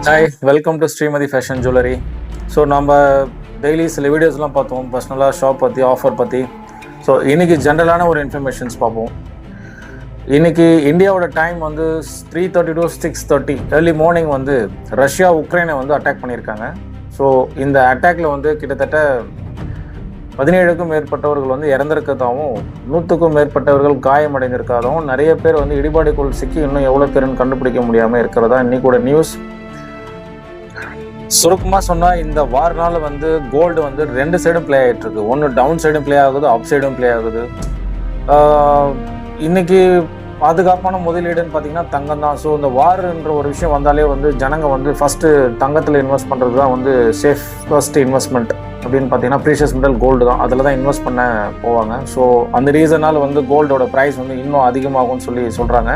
Hi, welcome to Srimathi fashion jewellery. So நம்ம daily சில வீடியோஸ்லாம் பார்த்தோம், பர்சனலாக ஷாப் பற்றி, ஆஃபர் பற்றி. ஸோ இன்றைக்கி ஜென்ரலான ஒரு இன்ஃபர்மேஷன்ஸ் பார்ப்போம். இன்றைக்கி இந்தியாவோட டைம் வந்து 3:30 to 6:30 ஏர்லி மார்னிங் வந்து ரஷ்யா உக்ரைனை வந்து அட்டாக் பண்ணியிருக்காங்க. ஸோ இந்த அட்டாக்ல வந்து கிட்டத்தட்ட 17க்கும் மேற்பட்டவர்கள் வந்து இறந்திருக்கதாகவும் 100க்கும் மேற்பட்டவர்கள் காயமடைந்திருக்காகவும் நிறைய பேர் வந்து இடிபாடுக்குள் சிக்கி இன்னும் எவ்வளோ பேருன்னு கண்டுபிடிக்க முடியாமல் இருக்கிறதா இன்னைக்கூட நியூஸ். சுருக்கமாக சொன்னால் இந்த வாரனால வந்து கோல்டு வந்து 2 சைடும் ப்ளே ஆகிட்டு இருக்கு. ஒன்று டவுன் சைடும் ப்ளே ஆகுது, அப் சைடும் ப்ளே ஆகுது. இன்னைக்கு பாதுகாப்பான முதலீடுன்னு பார்த்தீங்கன்னா தங்கம் தான். ஸோ இந்த வார்ன்ற ஒரு விஷயம் வந்தாலே வந்து ஜனங்க வந்து ஃபஸ்ட்டு தங்கத்தில் இன்வெஸ்ட் பண்ணுறது தான் வந்து சேஃபஸ்ட் இன்வெஸ்ட்மெண்ட் அப்படின்னு பார்த்தீங்கன்னா ப்ரீஷியஸ் மெட்டல் கோல்டு தான். அதில் தான் இன்வெஸ்ட் பண்ண போவாங்க. ஸோ அந்த ரீசனால் வந்து கோல்டோட ப்ரைஸ் வந்து இன்னும் அதிகமாகும்னு சொல்கிறாங்க.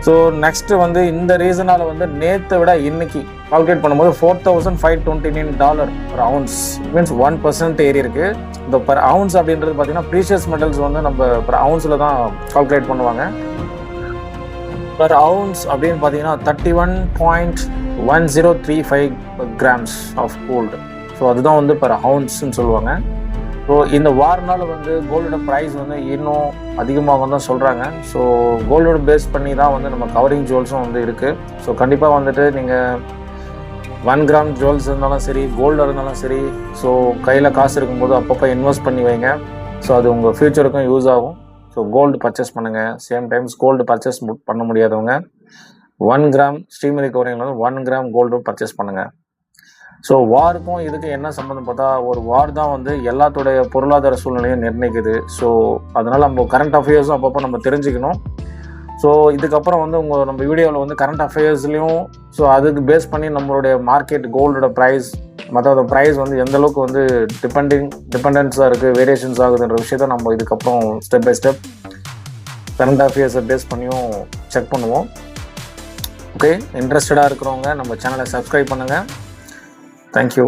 ஸோ நெக்ஸ்ட்டு வந்து இந்த ரீசனால் வந்து நேற்றை விட இன்னைக்கு கால்குலேட் பண்ணும்போது $4,529 per ounce மீன்ஸ் 1% ஏறி இருக்கு. இந்த பர் அவுன்ஸ் அப்படின்றது பார்த்தீங்கன்னா ப்ரீஷியஸ் மெட்டல்ஸ் வந்து நம்ம பர் அவுன்ஸில் தான் கால்குலேட் பண்ணுவாங்க. பர் அவுன்ஸ் அப்படின்னு பார்த்தீங்கன்னா 31.1035 grams ஆஃப் கோல்டு. ஸோ அதுதான் வந்து பர் அவுன்ஸ்ன்னு சொல்லுவாங்க. ஸோ இந்த வாரனால வந்து கோல்டோட ப்ரைஸ் வந்து இன்னும் அதிகமாகும் தான் சொல்கிறாங்க. ஸோ கோல்டோட பேஸ் பண்ணி தான் வந்து நம்ம கவரிங் ஜுவல்ஸும் வந்து இருக்குது. ஸோ கண்டிப்பாக வந்துட்டு நீங்கள் 1 கிராம் ஜுவல்ஸ் இருந்தாலும் சரி, கோல்டு இருந்தாலும் சரி, ஸோ கையில் காசு இருக்கும்போது அப்பப்போ இன்வெஸ்ட் பண்ணி வைங்க. ஸோ அது உங்கள் ஃப்யூச்சருக்கும் யூஸ் ஆகும். ஸோ கோல்டு பர்ச்சேஸ் பண்ணுங்கள். சேம் டைம்ஸ் கோல்டு பர்ச்சேஸ் பண்ண முடியாதவங்க 1 கிராம் ஸ்ரீமதி கவரிங்கில் வந்து 1 கிராம் கோல்டும் பர்ச்சேஸ் பண்ணுங்கள். ஸோ வாருக்கும் இதுக்கு என்ன சம்மந்தம் பார்த்தா, ஒரு வார் தான் வந்து எல்லாத்துடைய பொருளாதார சூழ்நிலையும் நிர்ணயிக்குது. ஸோ அதனால் நம்ம கரண்ட் அஃபேர்ஸும் அப்பப்போ நம்ம தெரிஞ்சுக்கணும். ஸோ இதுக்கப்புறம் வந்து நம்ம வீடியோவில் வந்து கரண்ட் அஃபேர்ஸ்லையும் ஸோ அதுக்கு பேஸ் பண்ணி நம்மளுடைய மார்க்கெட் கோல்டோட ப்ரைஸ் மற்றோட ப்ரைஸ் வந்து எந்தளவுக்கு வந்து டிபெண்டன்ஸாக இருக்குது, வேரியேஷன்ஸ் ஆகுதுன்ற விஷயத்த நம்ம இதுக்கப்புறம் ஸ்டெப் பை ஸ்டெப் கரண்ட் அஃபேர்ஸை பேஸ் பண்ணியும் செக் பண்ணுவோம். ஓகே, இன்ட்ரெஸ்டடாக இருக்கிறவங்க நம்ம சேனலை சப்ஸ்கிரைப் பண்ணுங்கள். Thank you.